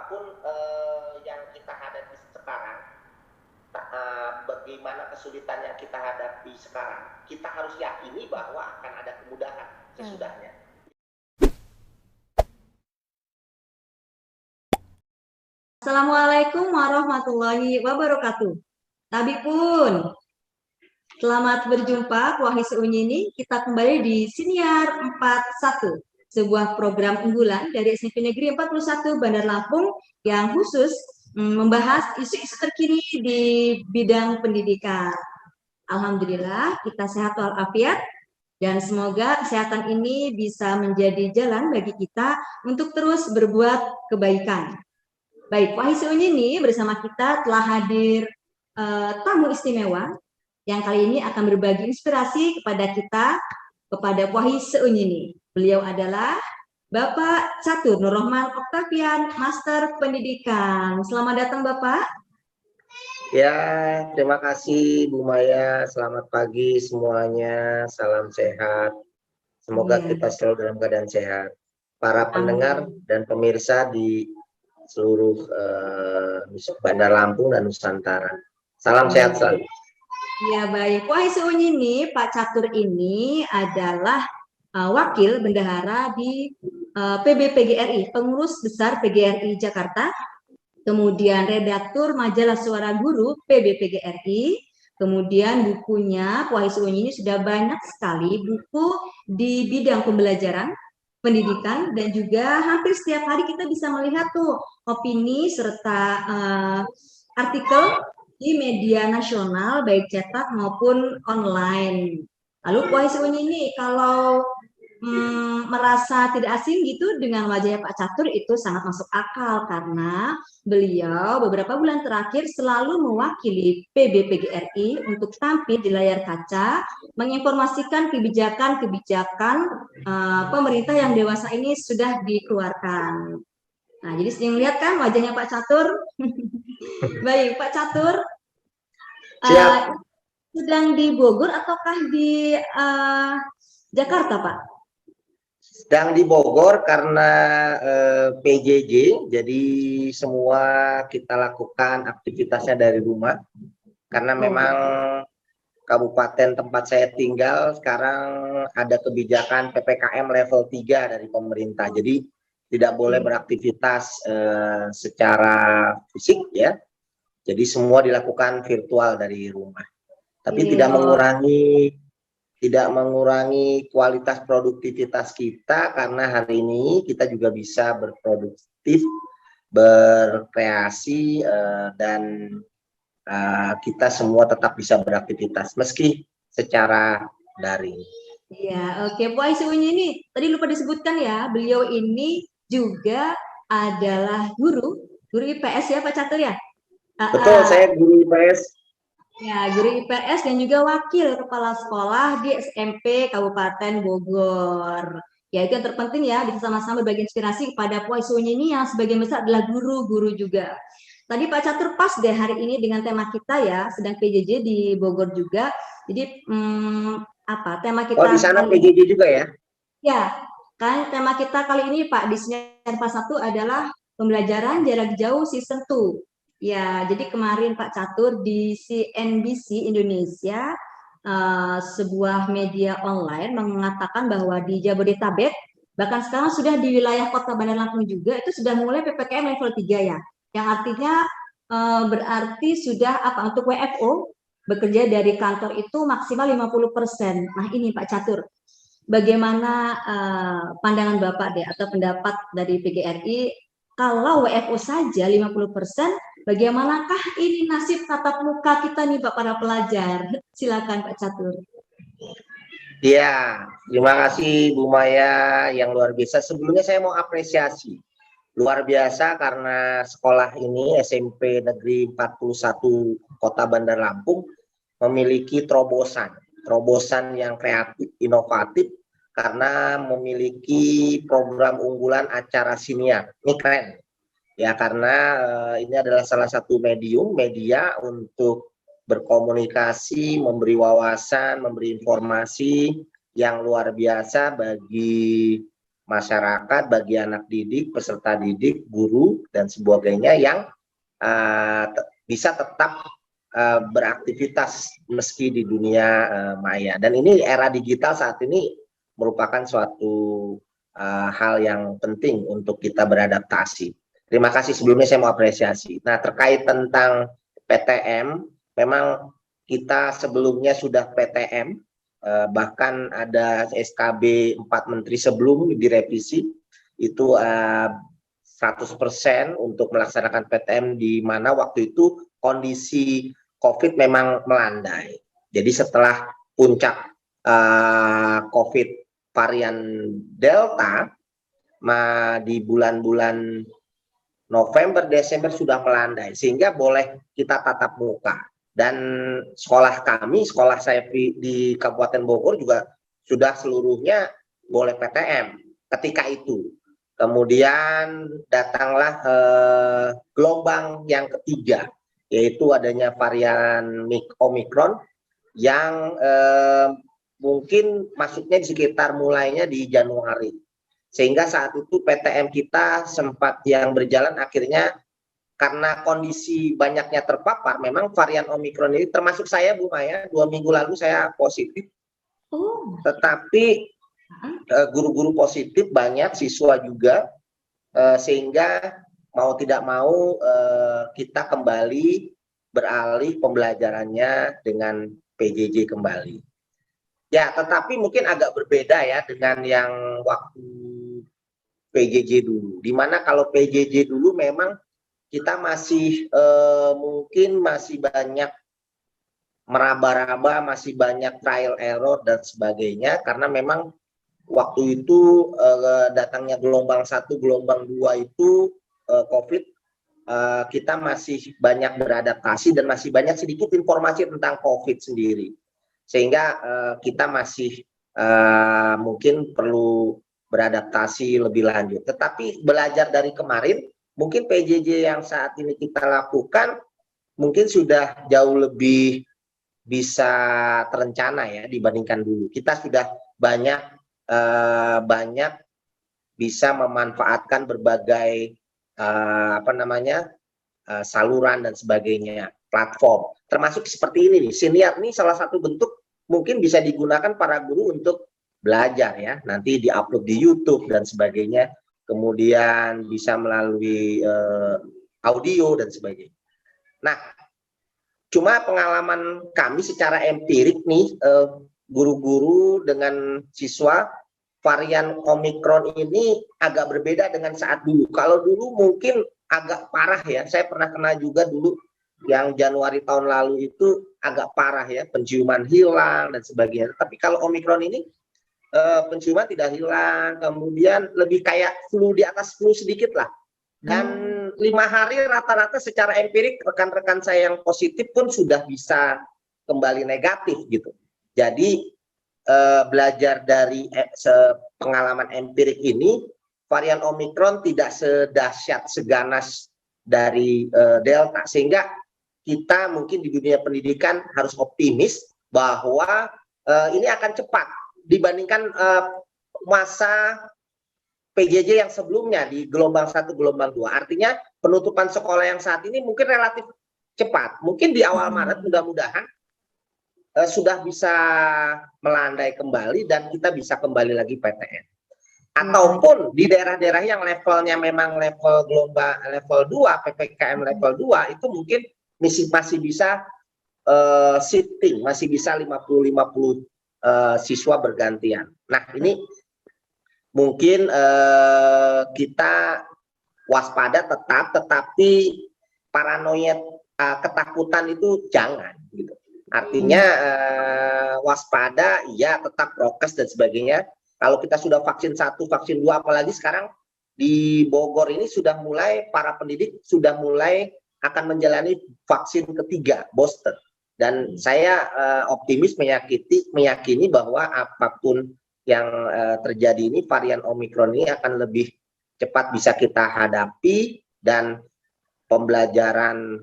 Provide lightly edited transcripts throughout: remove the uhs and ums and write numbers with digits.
apapun yang kita hadapi sekarang, bagaimana kesulitan yang kita hadapi sekarang, kita harus yakini bahwa akan ada kemudahan sesudahnya. Assalamualaikum warahmatullahi wabarakatuh. Tabi pun, selamat berjumpa Wahai Seunyini. Kita kembali di Siniar 41, sebuah program unggulan dari SMP Negeri 41 Bandar Lampung yang khusus membahas isu-isu terkini di bidang pendidikan. Alhamdulillah kita sehat walafiat dan semoga kesehatan ini bisa menjadi jalan bagi kita untuk terus berbuat kebaikan. Baik, Wahai Seunyini, bersama kita telah hadir tamu istimewa yang kali ini akan berbagi inspirasi kepada kita, kepada Wahai Seunyini. Beliau adalah Bapak Catur Nur Rahman Oktavian, Master Pendidikan. Selamat datang Bapak. Ya, terima kasih Bu Maya. Selamat pagi semuanya. Salam sehat. Semoga kita selalu dalam keadaan sehat. Para pendengar dan pemirsa di seluruh Bandar Lampung dan Nusantara. Salam sehat selalu. Ya baik, Wahai Seunyini, Pak Catur ini adalah wakil bendahara di PBPGRI, pengurus besar PGRI Jakarta, kemudian redaktur majalah Suara Guru PBPGRI, kemudian bukunya Wahai Seunyini sudah banyak sekali buku di bidang pembelajaran, pendidikan, dan juga hampir setiap hari kita bisa melihat tuh opini serta artikel di media nasional baik cetak maupun online. Lalu Wahai Seunyini kalau merasa tidak asing gitu dengan wajahnya Pak Catur itu sangat masuk akal karena beliau beberapa bulan terakhir selalu mewakili PBPGRI untuk tampil di layar kaca menginformasikan kebijakan-kebijakan pemerintah yang dewasa ini sudah dikeluarkan. Nah, jadi sering lihat kan wajahnya Pak Catur. Baik, Pak Catur. Sedang di Bogor ataukah di Jakarta, Pak? Sedang di Bogor karena PJJ, jadi semua kita lakukan aktivitasnya dari rumah. Karena memang kabupaten tempat saya tinggal sekarang ada kebijakan PPKM level 3 dari pemerintah. Jadi tidak boleh beraktivitas secara fisik ya. Jadi semua dilakukan virtual dari rumah. Tapi tidak mengurangi kualitas produktivitas kita karena hari ini kita juga bisa berproduktif, berkreasi dan kita semua tetap bisa beraktivitas meski secara daring. Iya, oke. Bu Aisyunya ini tadi lupa disebutkan ya, beliau ini juga adalah guru IPS ya Pak Catur ya? Betul, saya guru IPS. Ya, guru IPS dan juga wakil kepala sekolah di SMP Kabupaten Bogor. Ya, itu yang terpenting ya, bisa sama-sama berbagi inspirasi kepada Pak Aisyunya ini yang sebagian besar adalah guru-guru juga. Tadi Pak Catur pas deh hari ini dengan tema kita ya, sedang PJJ di Bogor juga. Jadi tema kita? Oh, di sana PJJ juga ya? Ya, kan tema kita kali ini Pak di Siniar 41 adalah pembelajaran jarak jauh season 2. Ya, jadi kemarin Pak Catur di CNBC Indonesia, sebuah media online mengatakan bahwa di Jabodetabek, bahkan sekarang sudah di wilayah Kota Bandar Lampung juga, itu sudah mulai PPKM level 3 ya. Yang artinya berarti sudah untuk WFO, bekerja dari kantor itu maksimal 50%. Nah ini Pak Catur, bagaimana pandangan Bapak deh atau pendapat dari PGRI kalau WFO saja 50%, bagaimanakah ini nasib tatap muka kita nih Pak para pelajar? Silakan Pak Catur. Ya, terima kasih Bu Maya yang luar biasa. Sebelumnya saya mau apresiasi. Luar biasa karena sekolah ini SMP Negeri 41 Kota Bandar Lampung memiliki terobosan yang kreatif, inovatif karena memiliki program unggulan acara siniar. Ini keren. Ya karena ini adalah salah satu media untuk berkomunikasi, memberi wawasan, memberi informasi yang luar biasa bagi masyarakat, bagi anak didik, peserta didik, guru dan sebagainya yang bisa tetap beraktivitas meski di dunia maya. Dan ini era digital saat ini merupakan suatu hal yang penting untuk kita beradaptasi. Terima kasih, sebelumnya saya mau apresiasi. Nah, terkait tentang PTM, memang kita sebelumnya sudah PTM, bahkan ada SKB 4 Menteri sebelum direvisi, itu 100% untuk melaksanakan PTM, di mana waktu itu kondisi COVID memang melandai. Jadi setelah puncak COVID varian Delta, di bulan-bulan November, Desember sudah melandai, sehingga boleh kita tatap muka. Dan sekolah kami, sekolah saya di Kabupaten Bogor juga sudah seluruhnya boleh PTM ketika itu. Kemudian datanglah gelombang yang ketiga, yaitu adanya varian Omicron yang mungkin masuknya di sekitar mulainya di Januari. Sehingga saat itu PTM kita sempat yang berjalan, akhirnya karena kondisi banyaknya terpapar, memang varian Omicron ini, termasuk saya Bu Maya, 2 minggu lalu saya positif. Tetapi guru-guru positif banyak, siswa juga, sehingga mau tidak mau kita kembali beralih pembelajarannya dengan PJJ kembali. Ya, tetapi mungkin agak berbeda ya dengan yang waktu PJJ dulu. Dimana kalau PJJ dulu memang kita masih mungkin masih banyak meraba-raba, masih banyak trial error dan sebagainya, karena memang waktu itu datangnya gelombang 1, gelombang 2 itu COVID, kita masih banyak beradaptasi dan masih banyak sedikit informasi tentang COVID sendiri. Sehingga kita masih mungkin perlu beradaptasi lebih lanjut. Tetapi belajar dari kemarin, mungkin PJJ yang saat ini kita lakukan mungkin sudah jauh lebih bisa terencana ya dibandingkan dulu. Kita sudah banyak bisa memanfaatkan berbagai saluran dan sebagainya, platform. Termasuk seperti ini nih, Siniar ini salah satu bentuk mungkin bisa digunakan para guru untuk belajar ya, nanti diupload di YouTube dan sebagainya, kemudian bisa melalui audio dan sebagainya. Nah, cuma pengalaman kami secara empirik nih, guru-guru dengan siswa, varian Omicron ini agak berbeda dengan saat dulu. Kalau dulu mungkin agak parah ya, saya pernah kena juga dulu yang Januari tahun lalu itu agak parah ya, penciuman hilang dan sebagainya. Tapi kalau Omicron ini penciuman tidak hilang, kemudian lebih kayak flu, di atas flu sedikit lah. Dan 5 hari rata-rata secara empirik rekan-rekan saya yang positif pun sudah bisa kembali negatif gitu. Jadi belajar dari pengalaman empirik ini, varian Omicron tidak sedahsyat, seganas dari Delta, sehingga kita mungkin di dunia pendidikan harus optimis bahwa ini akan cepat dibandingkan masa PJJ yang sebelumnya di gelombang 1, gelombang 2. Artinya penutupan sekolah yang saat ini mungkin relatif cepat. Mungkin di awal Maret mudah-mudahan sudah bisa melandai kembali dan kita bisa kembali lagi PTM. Ataupun di daerah-daerah yang levelnya memang level gelombang level 2, PPKM level 2, itu mungkin masih bisa shifting, masih bisa 50-50 siswa bergantian. Nah, ini mungkin kita waspada tetap, tetapi paranoia, ketakutan itu jangan gitu. Artinya waspada, ya tetap prokes dan sebagainya. Kalau kita sudah vaksin 1, vaksin 2, apalagi sekarang di Bogor ini sudah mulai, para pendidik sudah mulai akan menjalani vaksin ketiga, booster. Dan saya optimis meyakini bahwa apapun yang terjadi ini, varian Omicron ini akan lebih cepat bisa kita hadapi, dan pembelajaran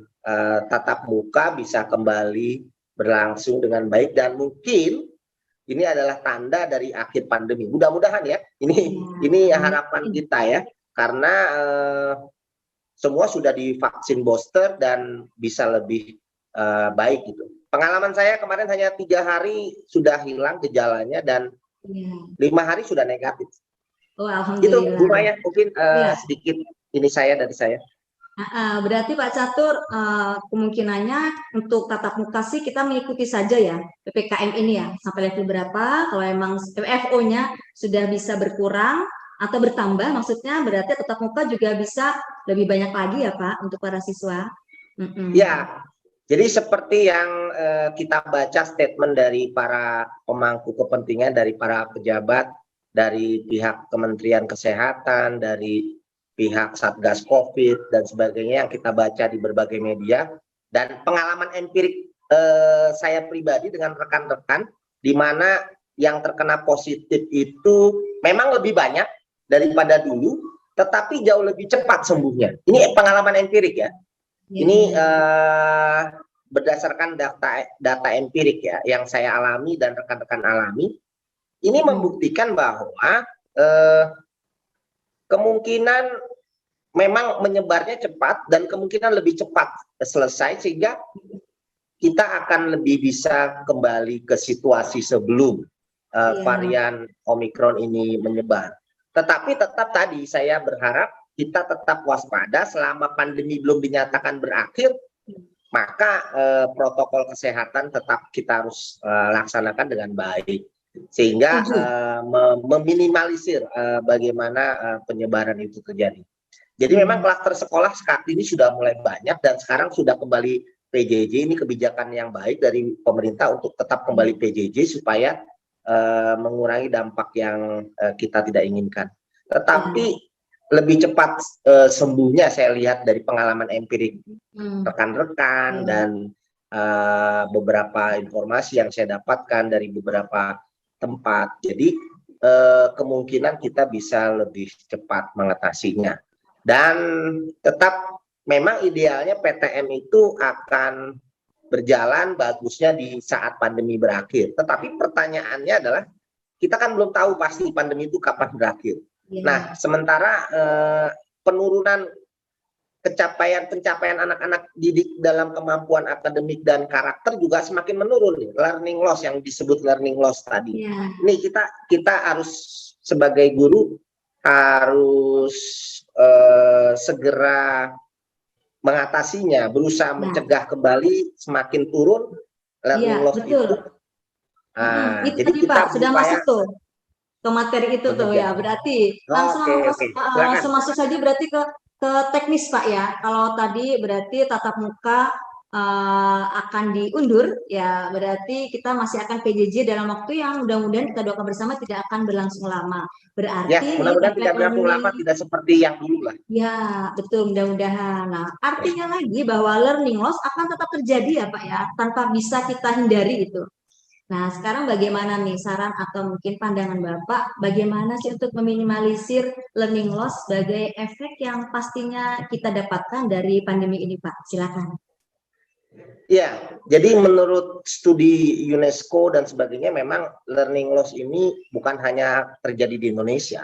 tatap muka bisa kembali berlangsung dengan baik, dan mungkin ini adalah tanda dari akhir pandemi. Mudah-mudahan ya, ini harapan kita ya, karena semua sudah divaksin booster dan bisa lebih baik gitu. Pengalaman saya kemarin hanya 3 hari sudah hilang gejalanya dan 5 hari sudah negatif. Oh, Itu alhamdulillah. Bu Maya, mungkin sedikit ini dari saya. Berarti Pak Catur, kemungkinannya untuk tatap muka sih kita mengikuti saja ya PPKM ini ya, sampai level berapa. Kalau emang FO-nya sudah bisa berkurang atau bertambah, maksudnya berarti tatap muka juga bisa lebih banyak lagi ya Pak untuk para siswa. Ya, jadi seperti yang kita baca statement dari para pemangku kepentingan, dari para pejabat, dari pihak Kementerian Kesehatan, dari pihak Satgas COVID dan sebagainya yang kita baca di berbagai media, dan pengalaman empirik saya pribadi dengan rekan-rekan, di mana yang terkena positif itu memang lebih banyak daripada dulu, tetapi jauh lebih cepat sembuhnya. Ini pengalaman empirik ya. Ini berdasarkan data empirik ya, yang saya alami dan rekan-rekan alami. Ini membuktikan bahwa kemungkinan memang menyebarnya cepat dan kemungkinan lebih cepat selesai, sehingga kita akan lebih bisa kembali ke situasi sebelum varian Omikron ini menyebar. Tetapi tetap tadi saya berharap kita tetap waspada selama pandemi belum dinyatakan berakhir, maka protokol kesehatan tetap kita harus laksanakan dengan baik, sehingga meminimalisir bagaimana penyebaran itu terjadi. Jadi memang klaster sekolah saat ini sudah mulai banyak dan sekarang sudah kembali PJJ. Ini kebijakan yang baik dari pemerintah untuk tetap kembali PJJ supaya mengurangi dampak yang kita tidak inginkan. Tetapi lebih cepat sembuhnya saya lihat dari pengalaman empirik rekan-rekan dan beberapa informasi yang saya dapatkan dari beberapa tempat. Jadi kemungkinan kita bisa lebih cepat mengatasinya. Dan tetap memang idealnya PTM itu akan berjalan bagusnya di saat pandemi berakhir. Tetapi pertanyaannya adalah kita kan belum tahu pasti pandemi itu kapan berakhir. Nah, sementara penurunan pencapaian anak-anak didik dalam kemampuan akademik dan karakter juga semakin menurun nih. Learning loss yang disebut learning loss tadi. Ini kita harus sebagai guru harus segera mengatasinya, berusaha mencegah kembali semakin turun learning loss itu. Itu jadi tadi Pak sudah masuk tuh ke materi itu tuh ya, berarti langsung masuk saja berarti ke teknis Pak ya. Kalau tadi berarti tatap muka akan diundur ya, berarti kita masih akan PJJ dalam waktu yang mudah-mudahan kita doakan bersama tidak akan berlangsung lama. Berarti ya, mudah-mudahan tidak berlangsung lama, tidak seperti yang dulu lah. Ya, betul, mudah-mudahan. Nah, artinya lagi bahwa learning loss akan tetap terjadi ya Pak ya, tanpa bisa kita hindari itu. Nah, sekarang bagaimana nih saran atau mungkin pandangan Bapak, bagaimana sih untuk meminimalisir learning loss sebagai efek yang pastinya kita dapatkan dari pandemi ini, Pak? Silakan. Ya, jadi menurut studi UNESCO dan sebagainya, memang learning loss ini bukan hanya terjadi di Indonesia.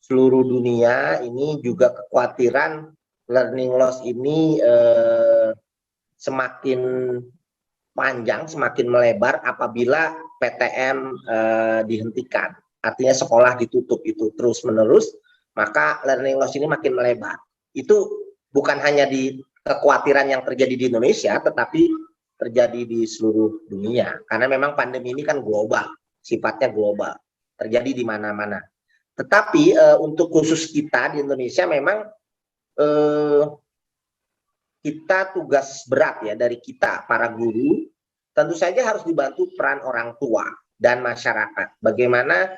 Seluruh dunia ini juga kekhawatiran learning loss ini semakin panjang, semakin melebar apabila PTM dihentikan. Artinya sekolah ditutup itu terus-menerus, maka learning loss ini makin melebar. Itu bukan hanya di kekhawatiran yang terjadi di Indonesia, tetapi terjadi di seluruh dunia. Karena memang pandemi ini kan global, sifatnya global, terjadi di mana-mana. Tetapi untuk khusus kita di Indonesia memang kita tugas berat ya dari kita para guru, tentu saja harus dibantu peran orang tua dan masyarakat. Bagaimana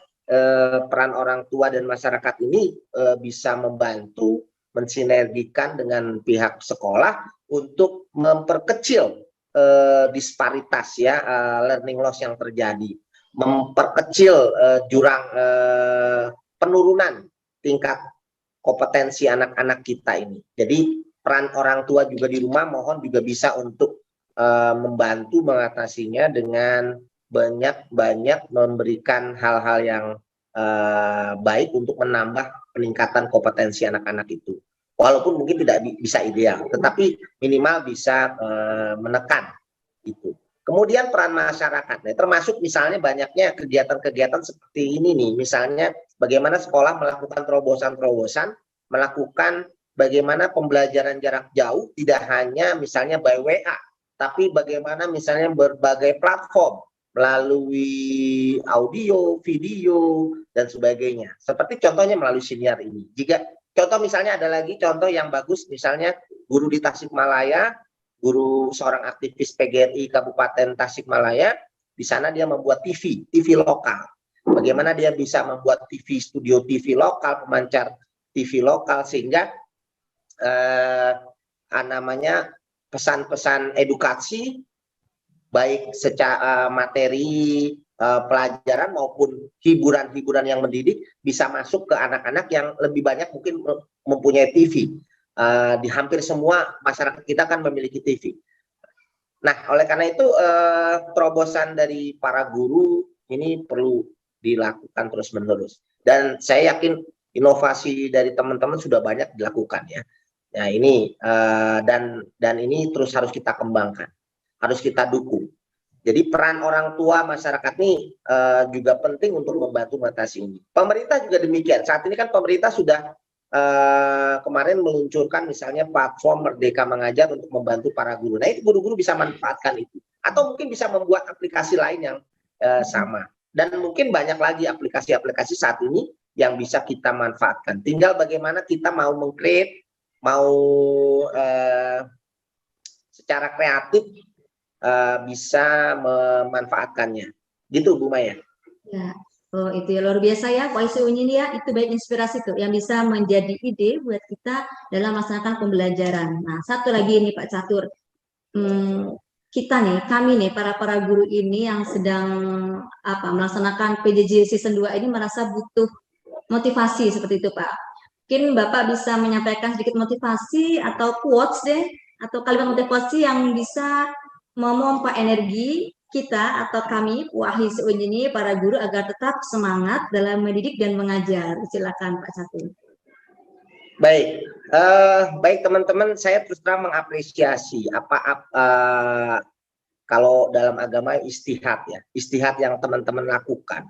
peran orang tua dan masyarakat ini bisa membantu mensinergikan dengan pihak sekolah untuk memperkecil disparitas ya learning loss yang terjadi, memperkecil jurang penurunan tingkat kompetensi anak-anak kita ini. Jadi peran orang tua juga di rumah mohon juga bisa untuk membantu mengatasinya dengan banyak memberikan hal-hal yang baik untuk menambah peningkatan kompetensi anak-anak itu. Walaupun mungkin tidak bisa ideal, tetapi minimal bisa menekan itu. Kemudian peran masyarakat, termasuk misalnya banyaknya kegiatan-kegiatan seperti ini nih, misalnya bagaimana sekolah melakukan terobosan-terobosan, melakukan bagaimana pembelajaran jarak jauh tidak hanya misalnya by WA, tapi bagaimana misalnya berbagai platform melalui audio, video, dan sebagainya. Seperti contohnya melalui siniar ini. Jika contoh misalnya ada lagi contoh yang bagus, misalnya guru di Tasikmalaya, guru seorang aktivis PGRI Kabupaten Tasikmalaya, di sana dia membuat TV lokal. Bagaimana dia bisa membuat TV, studio TV lokal, pemancar TV lokal, sehingga namanya pesan-pesan edukasi, baik secara materi pelajaran maupun hiburan-hiburan yang mendidik bisa masuk ke anak-anak yang lebih banyak mungkin mempunyai TV. Di hampir semua masyarakat kita kan memiliki TV. Nah, oleh karena itu terobosan dari para guru ini perlu dilakukan terus-menerus. Dan saya yakin inovasi dari teman-teman sudah banyak dilakukan ya. Nah, ini dan ini terus harus kita kembangkan, harus kita dukung. Jadi peran orang tua masyarakat ini juga penting untuk membantu mengatasi ini. Pemerintah juga demikian. Saat ini kan pemerintah sudah kemarin meluncurkan misalnya platform Merdeka Mengajar untuk membantu para guru. Nah, itu guru-guru bisa manfaatkan itu. Atau mungkin bisa membuat aplikasi lain yang sama. Dan mungkin banyak lagi aplikasi-aplikasi saat ini yang bisa kita manfaatkan. Tinggal bagaimana kita mau meng-create, mau secara kreatif bisa memanfaatkannya. Gitu, Bu Maya. Ya. Oh, itu ya luar biasa ya, Pak Isu ini ya, itu baik inspirasi tuh yang bisa menjadi ide buat kita dalam melaksanakan pembelajaran. Nah, satu lagi ini Pak Catur, kita nih, kami nih, para guru ini yang sedang melaksanakan PJJ season 2 ini merasa butuh motivasi seperti itu Pak. Mungkin Bapak bisa menyampaikan sedikit motivasi atau quotes deh, atau kalimat motivasi yang bisa memompa energi kita atau kami Wahyu ini para guru agar tetap semangat dalam mendidik dan mengajar. Silakan Pak Catur. Baik, baik teman-teman, saya terus terang mengapresiasi kalau dalam agama istihad ya, istihad yang teman-teman lakukan.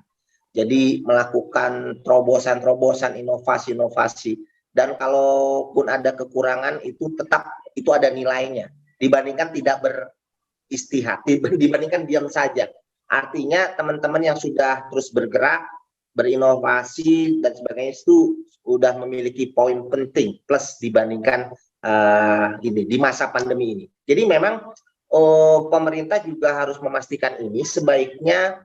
Jadi melakukan terobosan-terobosan, inovasi-inovasi, dan kalaupun ada kekurangan itu tetap itu ada nilainya dibandingkan tidak beristihad, dibandingkan diam saja. Artinya teman-teman yang sudah terus bergerak, berinovasi dan sebagainya itu sudah memiliki poin penting plus dibandingkan ini di masa pandemi ini. Jadi memang pemerintah juga harus memastikan ini. Sebaiknya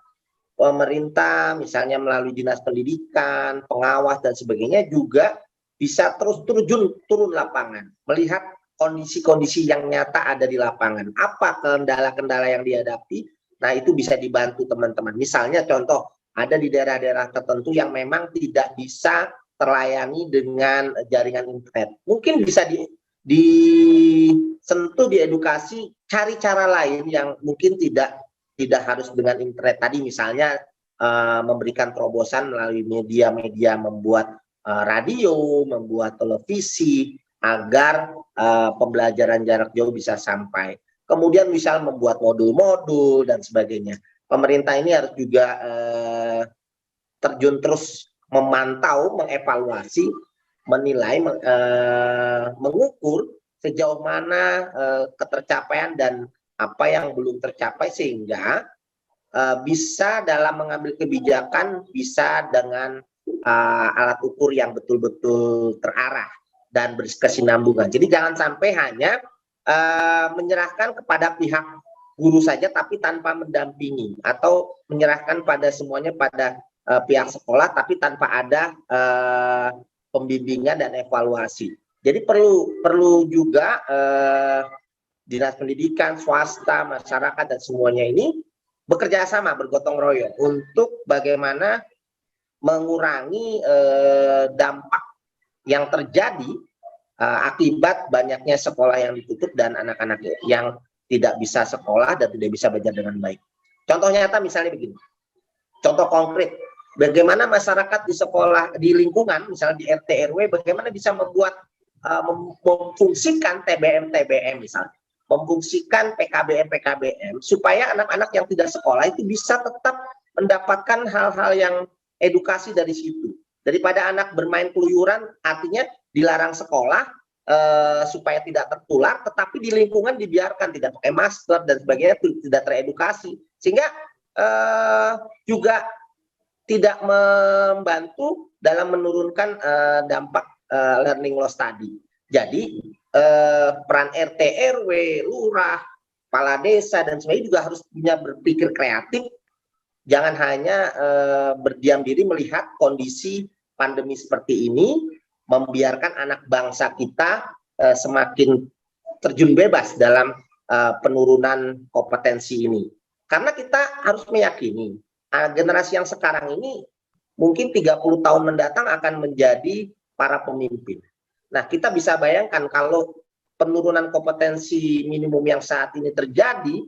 pemerintah misalnya melalui dinas pendidikan, pengawas dan sebagainya juga bisa terus turun lapangan, melihat kondisi-kondisi yang nyata ada di lapangan. Apa kendala-kendala yang dihadapi? Nah, itu bisa dibantu teman-teman. Misalnya contoh, ada di daerah-daerah tertentu yang memang tidak bisa terlayani dengan jaringan internet. Mungkin bisa disentuh, diedukasi, cari cara lain yang mungkin tidak harus dengan internet tadi, misalnya memberikan terobosan melalui media-media, membuat radio, membuat televisi, agar pembelajaran jarak jauh bisa sampai. Kemudian misal membuat modul-modul dan sebagainya. Pemerintah ini harus juga terjun terus memantau, mengevaluasi, menilai, mengukur sejauh mana ketercapaian dan apa yang belum tercapai, sehingga bisa dalam mengambil kebijakan bisa dengan alat ukur yang betul-betul terarah dan berkesinambungan. Jadi jangan sampai hanya menyerahkan kepada pihak guru saja tapi tanpa mendampingi, atau menyerahkan pada semuanya pada pihak sekolah tapi tanpa ada pembimbingan dan evaluasi. Jadi perlu juga dinas pendidikan, swasta, masyarakat dan semuanya ini bekerja sama, bergotong royong untuk bagaimana mengurangi dampak yang terjadi akibat banyaknya sekolah yang ditutup dan anak-anak yang tidak bisa sekolah dan tidak bisa belajar dengan baik. Contoh nyata misalnya begini, contoh konkret, bagaimana masyarakat di sekolah, di lingkungan, misalnya di RT RW, bagaimana bisa membuat memfungsikan TBM misalnya, memfungsikan PKBM supaya anak-anak yang tidak sekolah itu bisa tetap mendapatkan hal-hal yang edukasi dari situ. Daripada anak bermain keluyuran, artinya dilarang sekolah supaya tidak tertular, tetapi di lingkungan dibiarkan tidak pakai masker dan sebagainya, tidak teredukasi, sehingga juga tidak membantu dalam menurunkan dampak learning loss tadi. Jadi peran RT RW, lurah, kepala desa dan sebagainya juga harus punya berpikir kreatif. Jangan hanya berdiam diri melihat kondisi pandemi seperti ini, membiarkan anak bangsa kita semakin terjun bebas dalam penurunan kompetensi ini. Karena kita harus meyakini generasi yang sekarang ini mungkin 30 tahun mendatang akan menjadi para pemimpin. Nah, kita bisa bayangkan kalau penurunan kompetensi minimum yang saat ini terjadi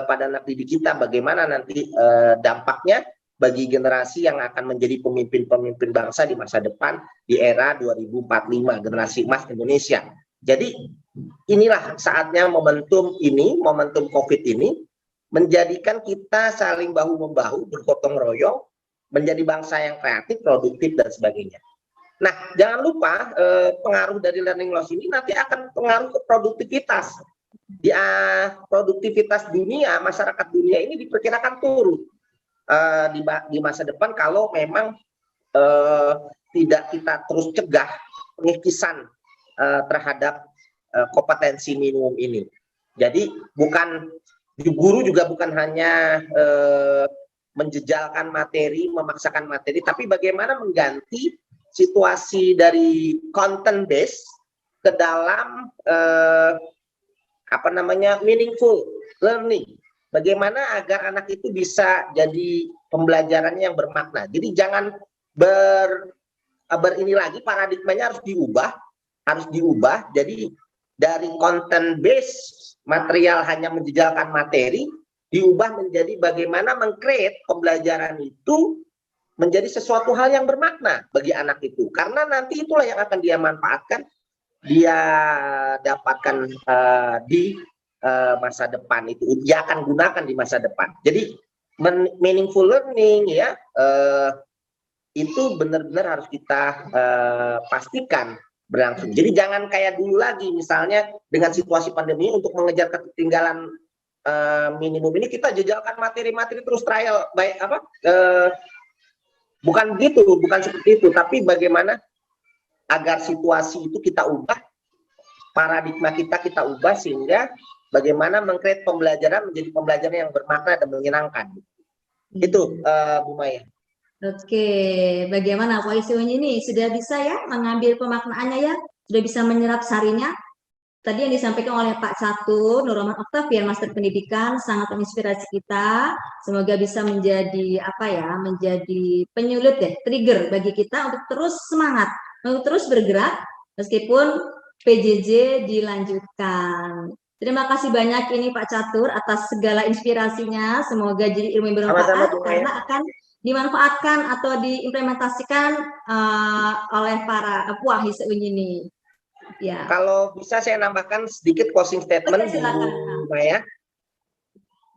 pada anak didik kita, bagaimana nanti dampaknya bagi generasi yang akan menjadi pemimpin-pemimpin bangsa di masa depan di era 2045, generasi emas Indonesia. Jadi inilah saatnya momentum ini, momentum COVID ini, menjadikan kita saling bahu-membahu, bergotong royong, menjadi bangsa yang kreatif, produktif, dan sebagainya. Nah, jangan lupa pengaruh dari learning loss ini nanti akan pengaruh ke produktivitas. Produktivitas dunia, masyarakat dunia ini diperkirakan turun di masa depan kalau memang tidak kita terus cegah pengikisan terhadap kompetensi minimum ini. Jadi guru juga bukan hanya menjejalkan materi, memaksakan materi, tapi bagaimana mengganti situasi dari content based ke dalam meaningful learning. Bagaimana agar anak itu bisa jadi pembelajarannya yang bermakna. Jadi jangan ini lagi, paradigmanya harus diubah. Jadi dari content based material hanya menjejalkan materi, diubah menjadi bagaimana meng-create pembelajaran itu menjadi sesuatu hal yang bermakna bagi anak itu. Karena nanti itulah yang akan dia manfaatkan, dia dapatkan di masa depan itu, dia akan gunakan di masa depan. Jadi meaningful learning ya itu benar-benar harus kita pastikan berlangsung. Jadi jangan kayak dulu lagi, misalnya dengan situasi pandemi untuk mengejar ketertinggalan minimum ini kita jejalkan materi-materi terus trial bukan begitu, bukan seperti itu, tapi bagaimana agar situasi itu kita ubah, paradigma kita ubah, sehingga bagaimana meng-create pembelajaran menjadi pembelajaran yang bermakna dan menyenangkan. Itu Bu Maya. Oke, bagaimana Pak Iswani ini sudah bisa ya mengambil pemaknaannya ya, sudah bisa menyerap sarinya. Tadi yang disampaikan oleh Pak Catur Nurrohman Octavian, Master Pendidikan, sangat menginspirasi kita. Semoga bisa menjadi menjadi penyulut trigger bagi kita untuk terus semangat, untuk terus bergerak meskipun PJJ dilanjutkan. Terima kasih banyak ini Pak Catur atas segala inspirasinya. Semoga jadi ilmu yang bermanfaat karena akan dimanfaatkan atau diimplementasikan oleh para puahis ini. Ya. Kalau bisa saya nambahkan sedikit closing statement, Bu Maya.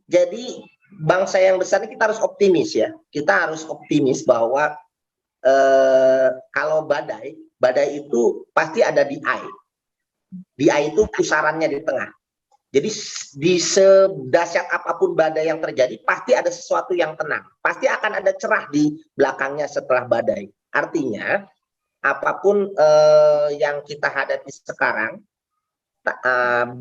Jadi bangsa yang besar ini kita harus optimis ya. Kita harus optimis bahwa kalau badai itu pasti ada di eye. Di eye itu pusarannya di tengah. Jadi di sedahsyat apapun badai yang terjadi, pasti ada sesuatu yang tenang. Pasti akan ada cerah di belakangnya setelah badai. Artinya apapun yang kita hadapi sekarang,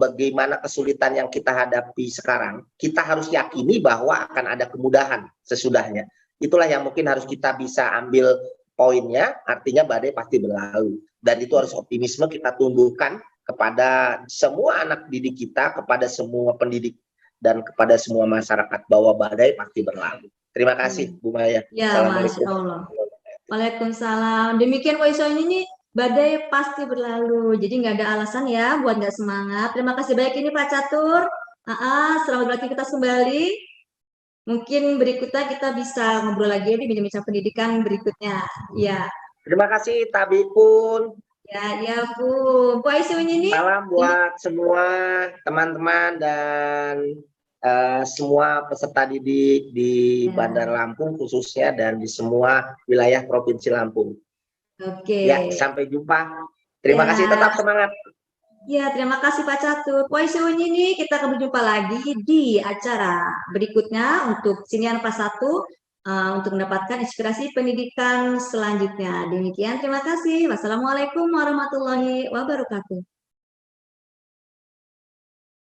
bagaimana kesulitan yang kita hadapi sekarang, kita harus yakini bahwa akan ada kemudahan sesudahnya. Itulah yang mungkin harus kita bisa ambil poinnya, artinya badai pasti berlalu. Dan itu harus optimisme kita tumbuhkan kepada semua anak didik kita, kepada semua pendidik, dan kepada semua masyarakat bahwa badai pasti berlalu. Terima kasih Bu Maya. Ya, Masya Allah. Waalaikumsalam. Demikian Pak Iswani ini, badai pasti berlalu. Jadi nggak ada alasan ya buat nggak semangat. Terima kasih banyak ini Pak Catur. Selamat beraktivitas kembali. Mungkin berikutnya kita bisa ngobrol lagi di bincang-bincang pendidikan berikutnya. Ya, Terima kasih Tabi pun. ya Bu. Bu Aisyah ini Salam buat semua teman-teman dan semua peserta didik di Bandar Lampung khususnya dan di semua wilayah Provinsi Lampung. Oke. Ya, sampai jumpa. Terima kasih, tetap semangat. Ya, terima kasih Pak Catur. Aisyah ini kita akan berjumpa lagi di acara berikutnya untuk Sinian Pas 1 untuk mendapatkan inspirasi pendidikan selanjutnya. Demikian, terima kasih. Wassalamualaikum warahmatullahi wabarakatuh.